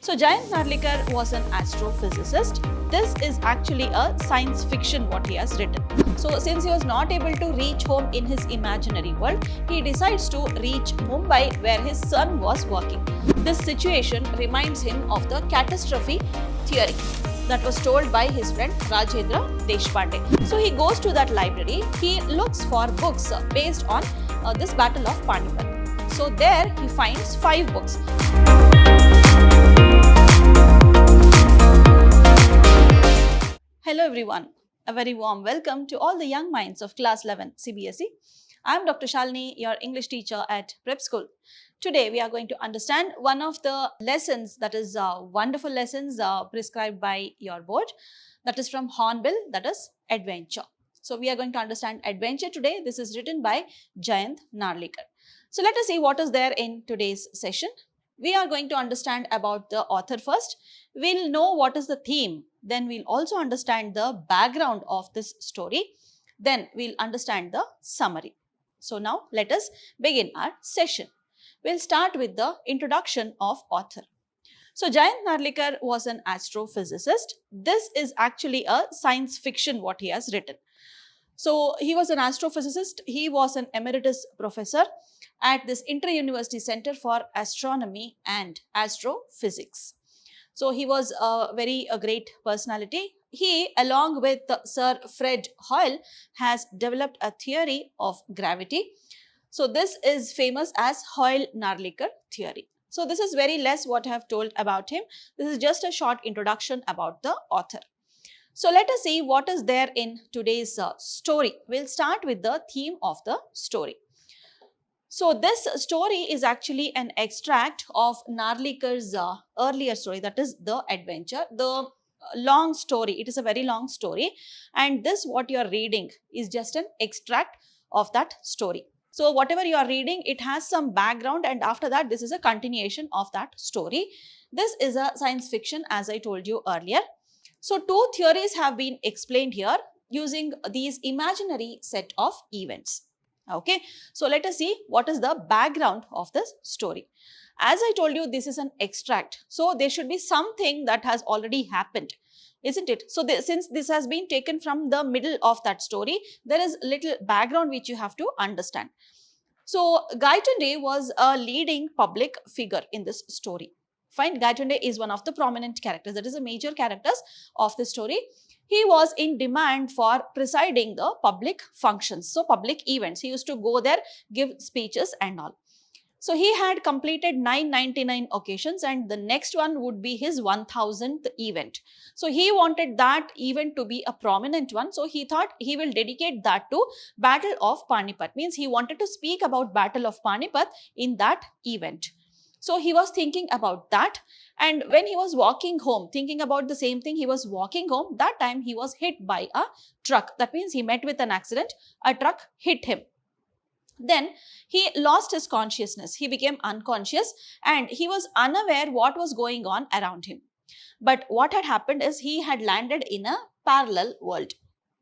So Jayant Narlikar was an astrophysicist. This is actually a science fiction what he has written. So since he was not able to reach home in his imaginary world, he decides to reach Mumbai where his son was working. This situation reminds him of the catastrophe theory that was told by his friend Rajendra Deshpande. So he goes to that library, he looks for books based on this battle of Panipat. So there he finds 5 books. Hello everyone, a very warm welcome to all the young minds of class 11 CBSE. I am Dr. Shalini, your English teacher at Prep School. Today we are going to understand one of the lessons that is wonderful lessons prescribed by your board, that is from Hornbill, that is adventure. So we are going to understand adventure today. This is written by Jayant Narlikar. So let us see what is there in today's session. We are going to understand about the author first. We'll know what is the theme. Then we'll also understand the background of this story. Then we'll understand the summary. So now let us begin our session. We'll start with the introduction of author. So Jayant Narlikar was an astrophysicist. This is actually a science fiction what he has written. So he was an astrophysicist. He was an emeritus professor at this Inter-University Center for Astronomy and Astrophysics. So he was a very great personality. He, along with Sir Fred Hoyle, has developed a theory of gravity. So this is famous as Hoyle-Narlikar theory. So this is very less what I have told about him. This is just a short introduction about the author. So let us see what is there in today's story. We'll start with the theme of the story. So this story is actually an extract of Narlikar's earlier story, that is the adventure, the long story. It is a very long story, and this what you are reading is just an extract of that story. So whatever you are reading, it has some background, and after that this is a continuation of that story. This is a science fiction, as I told you earlier. So 2 theories have been explained here using these imaginary set of events. Okay, so let us see what is the background of this story. As I told you, this is an extract. So there should be something that has already happened, isn't it? So since this has been taken from the middle of that story, there is little background which you have to understand. So Gaitonde was a leading public figure in this story. Fine, Gaitonde is one of the prominent characters, that is a major characters of the story. He was in demand for presiding the public functions, so public events. He used to go there, give speeches and all. So he had completed 999 occasions, and the next one would be his 1000th event. So he wanted that event to be a prominent one. So he thought he will dedicate that to Battle of Panipat. Means he wanted to speak about Battle of Panipat in that event. So he was thinking about that, and when he was walking home, thinking about the same thing, he was walking home, that time he was hit by a truck. That means he met with an accident, a truck hit him. Then he lost his consciousness, he became unconscious, and he was unaware what was going on around him. But what had happened is he had landed in a parallel world.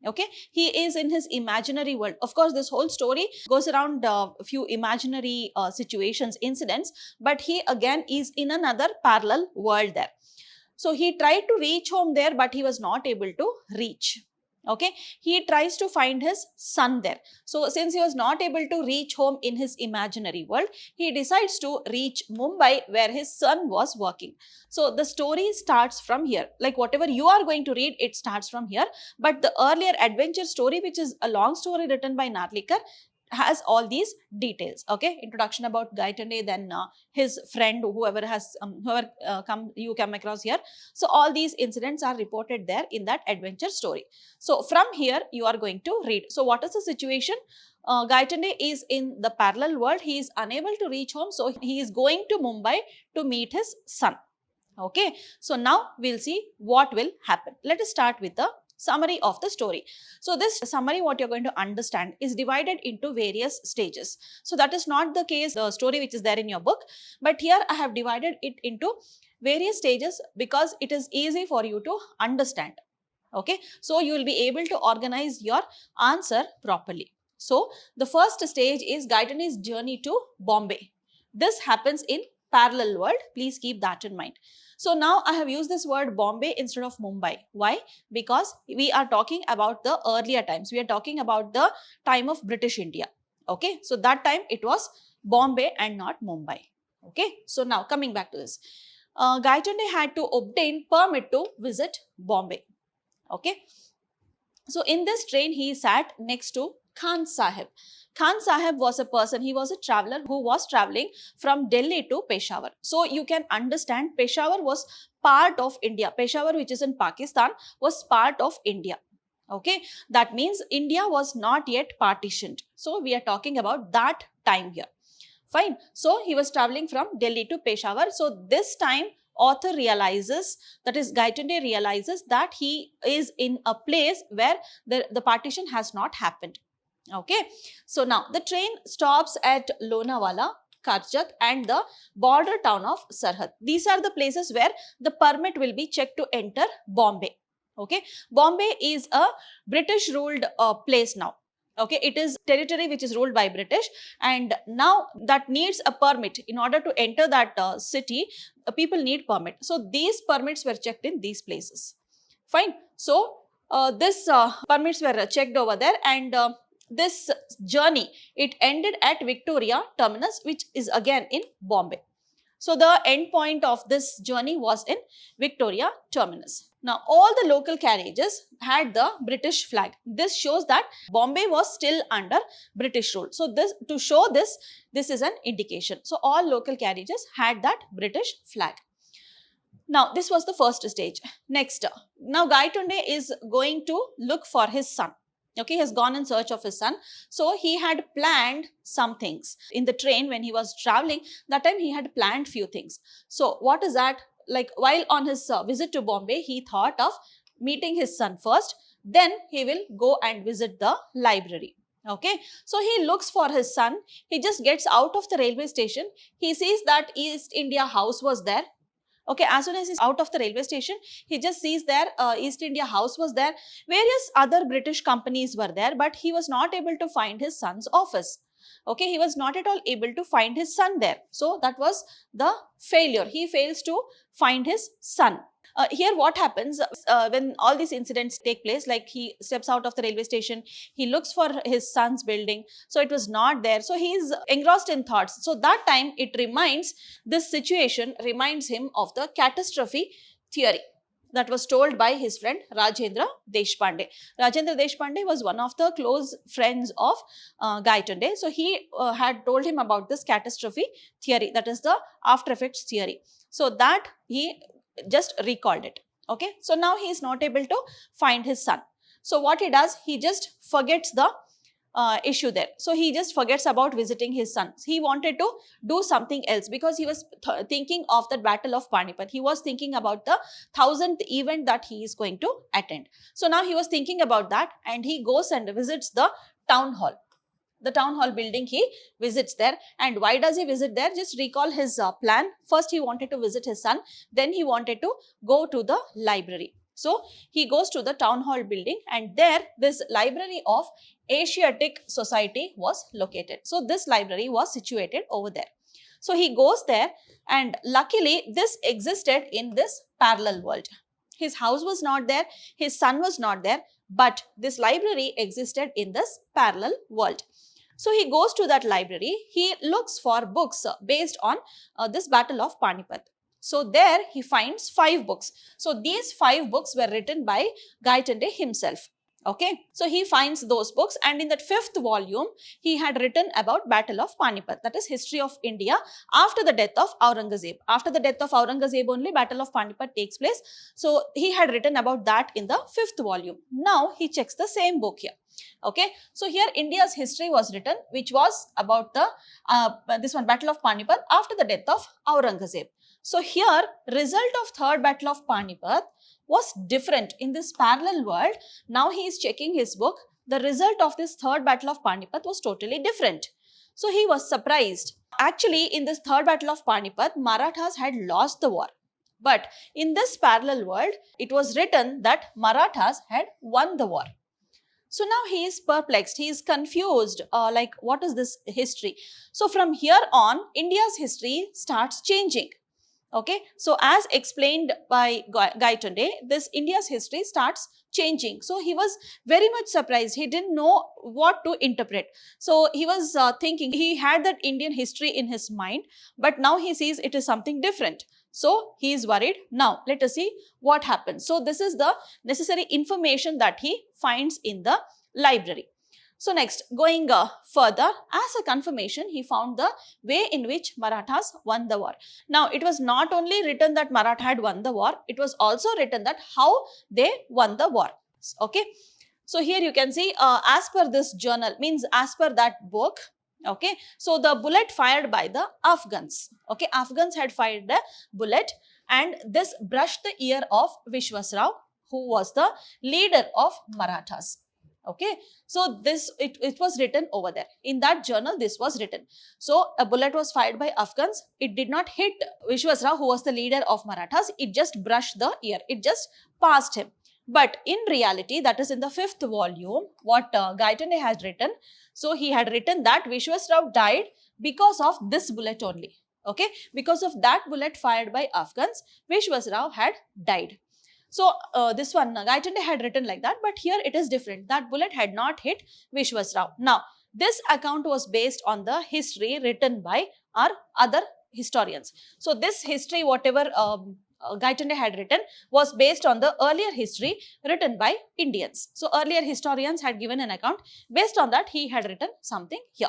Okay, he is in his imaginary world. Of course, this whole story goes around a few imaginary situations, incidents, but he again is in another parallel world there. So he tried to reach home there, but he was not able to reach. Okay, he tries to find his son there. So since he was not able to reach home in his imaginary world, he decides to reach Mumbai where his son was working. So the story starts from here. Like whatever you are going to read, it starts from here. But the earlier adventure story, which is a long story written by Narlikar, has all these details. Okay, introduction about Gaitonde, then his friend, whoever you come across here. So all these incidents are reported there in that adventure story. So from here you are going to read. So what is the situation? Gaitonde is in the parallel world. He is unable to reach home, so he is going to Mumbai to meet his son. Okay, so now we'll see what will happen. Let us start with the summary of the story. So this summary, what you're going to understand, is divided into various stages. So that is not the case, the story which is there in your book, but here I have divided it into various stages because it is easy for you to understand. Okay, so you will be able to organize your answer properly. So the first stage is Gaitonde's journey to Bombay. This happens in parallel world. Please keep that in mind. So now I have used this word Bombay instead of Mumbai. Why? Because we are talking about the earlier times. We are talking about the time of British India. Okay, so that time it was Bombay and not Mumbai. Okay, so now coming back to this. Gaitonde had to obtain permit to visit Bombay. Okay, so in this train he sat next to Khan Sahib. Khan Sahib was a person, he was a traveler who was traveling from Delhi to Peshawar. So you can understand Peshawar was part of India. Peshawar, which is in Pakistan, was part of India. Okay, that means India was not yet partitioned. So we are talking about that time here. Fine. So he was traveling from Delhi to Peshawar. So this time author realizes, that is Gaitonde realizes, that he is in a place where the partition has not happened. Okay, so now the train stops at Lonavala, Karjat and the border town of Sarhad. These are the places where the permit will be checked to enter Bombay. Okay, Bombay is a British ruled place now. Okay, it is territory which is ruled by British, and now that needs a permit. In order to enter that city, people need permit. So these permits were checked in these places. Fine. So this permits were checked over there, and this journey, it ended at Victoria terminus, which is again in Bombay. So the end point of this journey was in Victoria terminus. Now all the local carriages had the British flag. This shows that Bombay was still under British rule. So this, to show this is an indication. So all local carriages had that British flag. Now this was the first stage. Next, now Gaitonde is going to look for his son. Okay, he has gone in search of his son. So he had planned some things in the train when he was traveling. That time he had planned few things. So what is that? Like while on his visit to Bombay, he thought of meeting his son first. Then he will go and visit the library. Okay, so he looks for his son. He just gets out of the railway station. He sees that East India House was there. Okay, as soon as he's out of the railway station, he just sees there East India House was there. Various other British companies were there, but he was not able to find his son's office. Okay, he was not at all able to find his son there. So that was the failure. He fails to find his son. Here what happens when all these incidents take place, like he steps out of the railway station, he looks for his son's building. So it was not there. So he is engrossed in thoughts. So that time this situation reminds him of the catastrophe theory that was told by his friend Rajendra Deshpande. Rajendra Deshpande was one of the close friends of Gaitonde. So he had told him about this catastrophe theory, that is the after effects theory. So that he just recalled it. Okay, so now he is not able to find his son. So what he does, he just forgets the issue there. So he just forgets about visiting his son. He wanted to do something else because he was thinking of the battle of Panipat. He was thinking about the 1000th event that he is going to attend. So now he was thinking about that, and he goes and visits the town hall. The town hall building, he visits there. And why does he visit there? Just recall his plan. First he wanted to visit his son, then he wanted to go to the library. So he goes to the town hall building, and there this library of Asiatic Society was located. So this library was situated over there. So he goes there, and luckily this existed in this parallel world. His house was not there, his son was not there, but this library existed in this parallel world. So he goes to that library, he looks for books based on this battle of Panipat. So there he finds 5 books. So these 5 books were written by Gaitonde himself. Okay, so he finds those books, and in that 5th volume, he had written about Battle of Panipat, that is history of India after the death of Aurangzeb. After the death of Aurangzeb only Battle of Panipat takes place. So he had written about that in the 5th volume. Now he checks the same book here. Okay, so here India's history was written, which was about the this one Battle of Panipat after the death of Aurangzeb. So here result of 3rd Battle of Panipat was different in this parallel world. Now he is checking his book. The result of this 3rd Battle of Panipat was totally different. So he was surprised. Actually, in this 3rd Battle of Panipat, Marathas had lost the war. But in this parallel world, it was written that Marathas had won the war. So now he is perplexed, he is confused, like what is this history? So from here on, India's history starts changing. Okay, so as explained by Gaitonde, this India's history starts changing. So he was very much surprised. He didn't know what to interpret. So he was thinking, he had that Indian history in his mind, but now he sees it is something different. So he is worried. Now let us see what happens. So this is the necessary information that he finds in the library. So next, going further, as a confirmation, he found the way in which Marathas won the war. Now, it was not only written that Maratha had won the war, it was also written that how they won the war. Okay. So here you can see, as per this journal, means as per that book, okay. So the bullet fired by the Afghans, okay. Afghans had fired the bullet and this brushed the ear of Vishwasrao, who was the leader of Marathas. Okay, so this it was written over there in that journal. This was written. So a bullet was fired by Afghans. It did not hit Vishwasrao, who was the leader of Marathas. It just brushed the ear. It just passed him. But in reality, that is in the 5th volume, what Gaitonde has written. So he had written that Vishwasrao died because of this bullet only. Okay, because of that bullet fired by Afghans, Vishwasrao had died. So this one, Gaitonde had written like that, but here it is different. That bullet had not hit Vishwasrao. Now, this account was based on the history written by our other historians. So this history, whatever Gaitonde had written, was based on the earlier history written by Indians. So earlier historians had given an account. Based on that, he had written something here.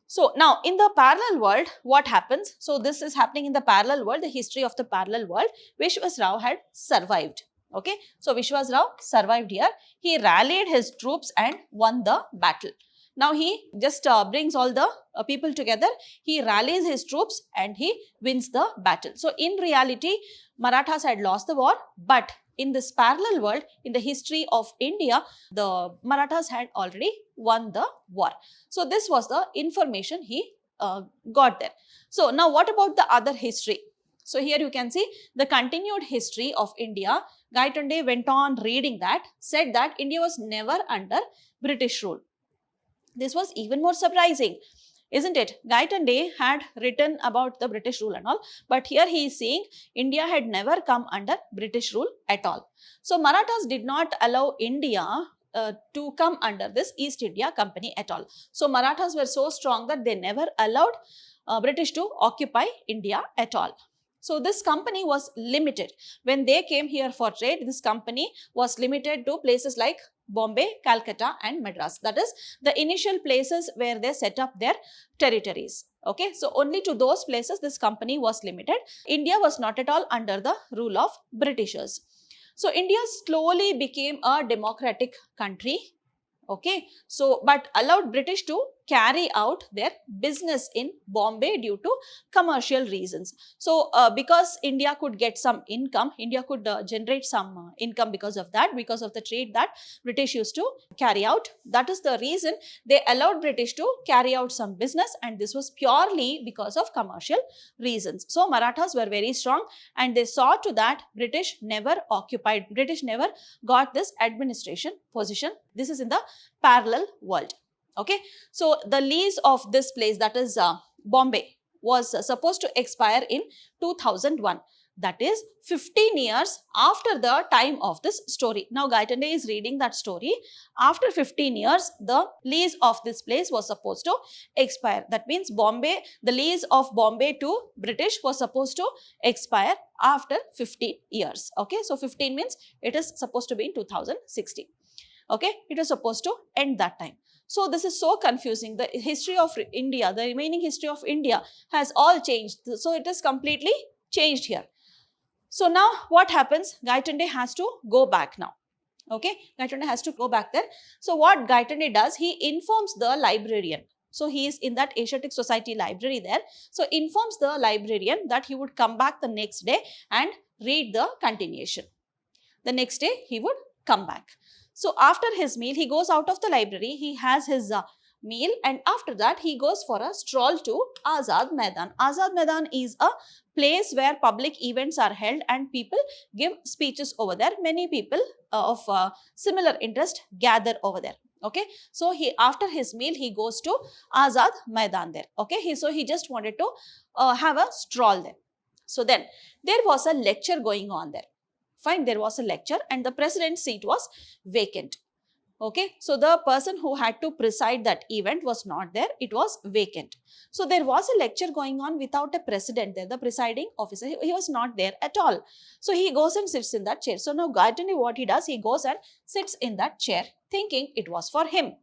So now in the parallel world, what happens? So this is happening in the parallel world, the history of the parallel world. Vishwasrao had survived. Okay, so Vishwasrao survived here. He rallied his troops and won the battle. Now he just brings all the people together. He rallies his troops and he wins the battle. So in reality, Marathas had lost the war, but in this parallel world, in the history of India, the Marathas had already won the war. So this was the information he got there. So now what about the other history? So here you can see the continued history of India. Gaitonde went on reading that, said that India was never under British rule. This was even more surprising, isn't it? Gaitonde had written about the British rule and all, but here he is saying India had never come under British rule at all. So Marathas did not allow India to come under this East India Company at all. So Marathas were so strong that they never allowed British to occupy India at all. So this company was limited. When they came here for trade, this company was limited to places like Bombay, Calcutta and Madras. That is the initial places where they set up their territories. Okay, so only to those places this company was limited. India was not at all under the rule of Britishers. So India slowly became a democratic country. Okay, so but allowed British to carry out their business in Bombay due to commercial reasons. So because India could get some income, India could generate some income because of that, because of the trade that British used to carry out. That is the reason they allowed British to carry out some business, and this was purely because of commercial reasons. So Marathas were very strong and they saw to that British never occupied, British never got this administration position. This is in the parallel world. Okay, so the lease of this place, that is Bombay, was supposed to expire in 2001. That is 15 years after the time of this story. Now Gaitonde is reading that story. After 15 years, the lease of this place was supposed to expire. That means Bombay, the lease of Bombay to British was supposed to expire after 15 years. Okay, so 15 means it is supposed to be in 2060. Okay, it was supposed to end that time. So this is so confusing. The history of India, the remaining history of India has all changed. So it is completely changed here. So now what happens? Gaitonde has to go back now. Okay, Gaitonde has to go back there. So what Gaitonde does, he informs the librarian. So he is in that Asiatic Society library there. So informs the librarian that he would come back the next day and read the continuation. The next day he would come back. So after his meal, he goes out of the library, he has his meal, and after that he goes for a stroll to Azad Maidan. Azad Maidan is a place where public events are held and people give speeches over there. Many people of similar interest gather over there. Okay, so after his meal he goes to Azad Maidan there. Okay, so he just wanted to have a stroll there. So then there was a lecture going on there. Fine, there was a lecture and the president's seat was vacant. Okay, so the person who had to preside that event was not there, it was vacant. So there was a lecture going on without a president there, the presiding officer, he was not there at all. So he goes and sits in that chair. So now Gayatri, what he does, he goes and sits in that chair thinking it was for him,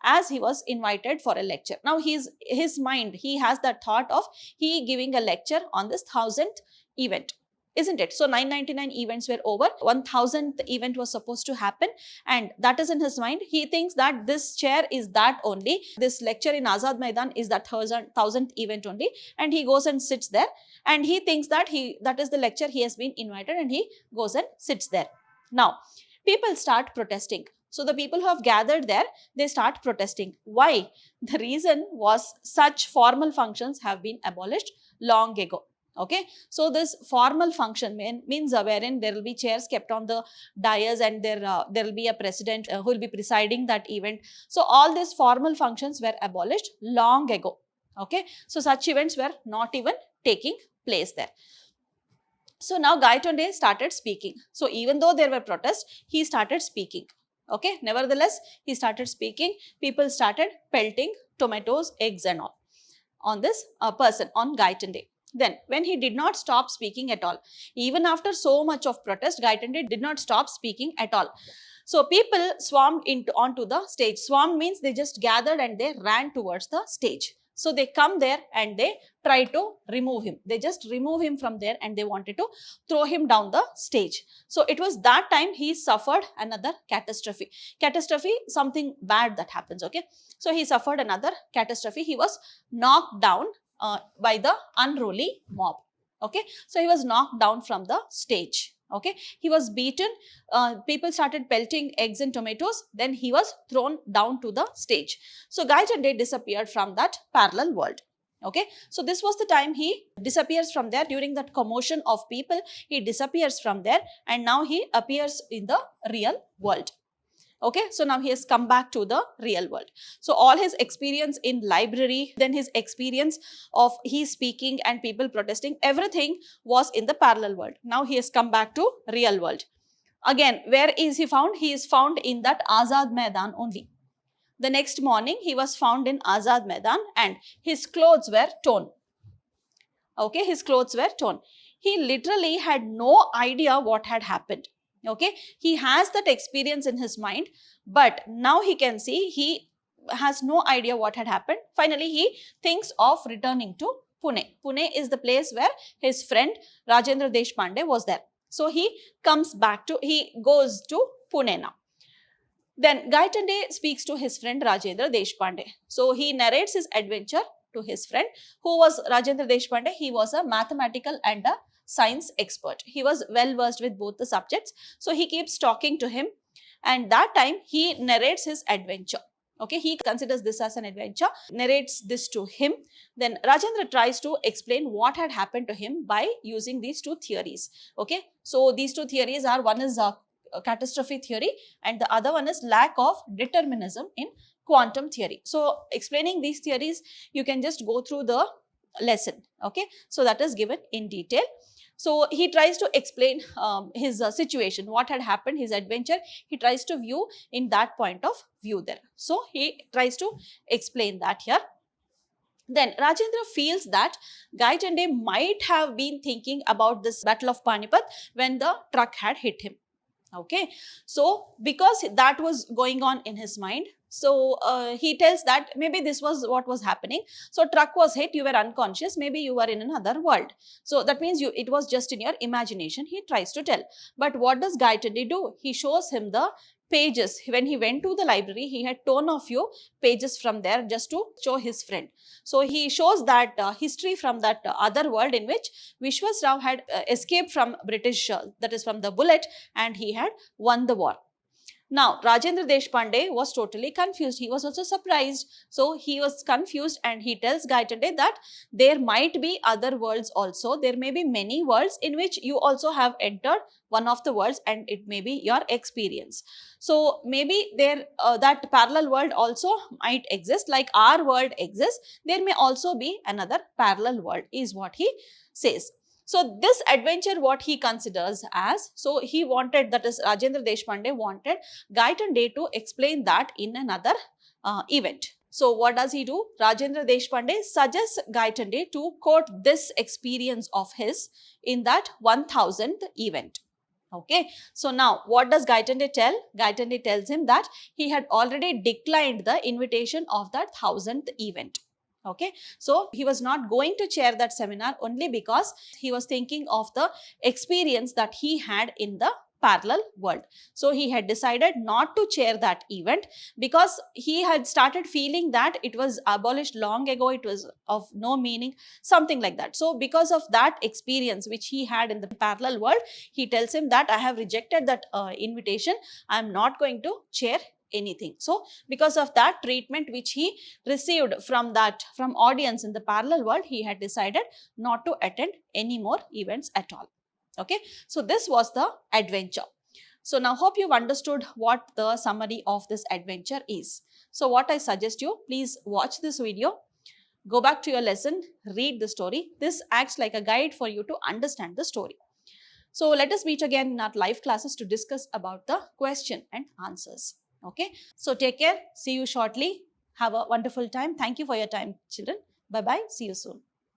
as he was invited for a lecture. Now his mind, he has that thought of he giving a lecture on this 1000th event, isn't it? So 999 events were over, 1000th event was supposed to happen, and that is in his mind. He thinks that this chair is that only, this lecture in Azad Maidan is that 1000th event only, and he goes and sits there and he thinks that that is the lecture he has been invited, and he goes and sits there. Now people start protesting. So the people who have gathered there, they start protesting. Why? The reason was such formal functions have been abolished long ago. Okay, so this formal function means wherein there will be chairs kept on the dais and there will be a president who will be presiding that event. So all these formal functions were abolished long ago. Okay, so such events were not even taking place there. So now Gaitonde started speaking. So even though there were protests, he started speaking. Okay, nevertheless, he started speaking. People started pelting tomatoes, eggs and all on this person, on Gaitonde. Then when he did not stop speaking at all, even after so much of protest, Gaitonde did not stop speaking at all. So people swarmed onto the stage. Swarmed means they just gathered and they ran towards the stage. So they come there and they try to remove him. They just remove him from there and they wanted to throw him down the stage. So it was that time he suffered another catastrophe. Catastrophe, something bad that happens, okay. So he suffered another catastrophe. He was knocked down by the unruly mob. Okay, so he was knocked down from the stage. Okay, he was beaten. People started pelting eggs and tomatoes. Then he was thrown down to the stage. So Gaitonde disappeared from that parallel world. Okay, so this was the time he disappears from there. During that commotion of people, he disappears from there and now he appears in the real world. Okay, so now he has come back to the real world. So all his experience in library, then his experience of he speaking and people protesting, everything was in the parallel world. Now he has come back to real world. Again, where is he found? He is found in that Azad Maidan only. The next morning, he was found in Azad Maidan and his clothes were torn. Okay, his clothes were torn. He literally had no idea what had happened. Okay, he has that experience in his mind, but now he can see he has no idea what had happened. Finally, he thinks of returning to Pune. Pune is the place where his friend Rajendra Deshpande was there. So he goes to Pune now. Then Gaitonde speaks to his friend Rajendra Deshpande. So he narrates his adventure to his friend. Who was Rajendra Deshpande? He was a mathematical and a science expert. He was well versed with both the subjects. So he keeps talking to him and that time he narrates his adventure. Okay, he considers this as an adventure, narrates this to him. Then Rajendra tries to explain what had happened to him by using these two theories. Okay, so these two theories are, one is a catastrophe theory and the other one is lack of determinism in quantum theory. So explaining these theories, you can just go through the lesson. Okay, so that is given in detail. So he tries to explain his situation, what had happened, his adventure. He tries to view in that point of view there. So he tries to explain that here. Then Rajendra feels that Gaitonde might have been thinking about this Battle of Panipat when the truck had hit him. Okay, so because that was going on in his mind, so he tells that maybe this was what was happening. So truck was hit, you were unconscious, maybe you were in another world. So that means it was just in your imagination, he tries to tell. But what does Gaitonde do? He shows him the pages. When he went to the library, he had torn a few pages from there just to show his friend. So he shows that history from that other world in which Vishwas Rao had escaped from British, that is from the bullet, and he had won the war. Now, Rajendra Deshpande was totally confused. He was also surprised. So, he was confused and he tells Gaitonde that there might be other worlds also. There may be many worlds in which you also have entered one of the worlds and it may be your experience. So, maybe there that parallel world also might exist, like our world exists. There may also be another parallel world is what he says. So this adventure, what he considers as, so he wanted, that is Rajendra Deshpande wanted Gaitonde to explain that in another event. So what does he do? Rajendra Deshpande suggests Gaitonde to quote this experience of his in that 1000th event. Okay, so now what does Gaitonde tell? Gaitonde tells him that he had already declined the invitation of that 1000th event. Okay, so he was not going to chair that seminar only because he was thinking of the experience that he had in the parallel world. So he had decided not to chair that event because he had started feeling that it was abolished long ago, it was of no meaning, something like that. So because of that experience which he had in the parallel world, he tells him that I have rejected that invitation, I am not going to chair anything. So because of that treatment which he received from audience in the parallel world, he had decided not to attend any more events at all. Okay, so this was the adventure. So now hope you've understood what the summary of this adventure is. So what I suggest you, please watch this video, go back to your lesson, read the story. This acts like a guide for you to understand the story. So let us meet again in our live classes to discuss about the question and answers. Okay, so take care, see you shortly, have a wonderful time. Thank you for your time, children. Bye bye, see you soon.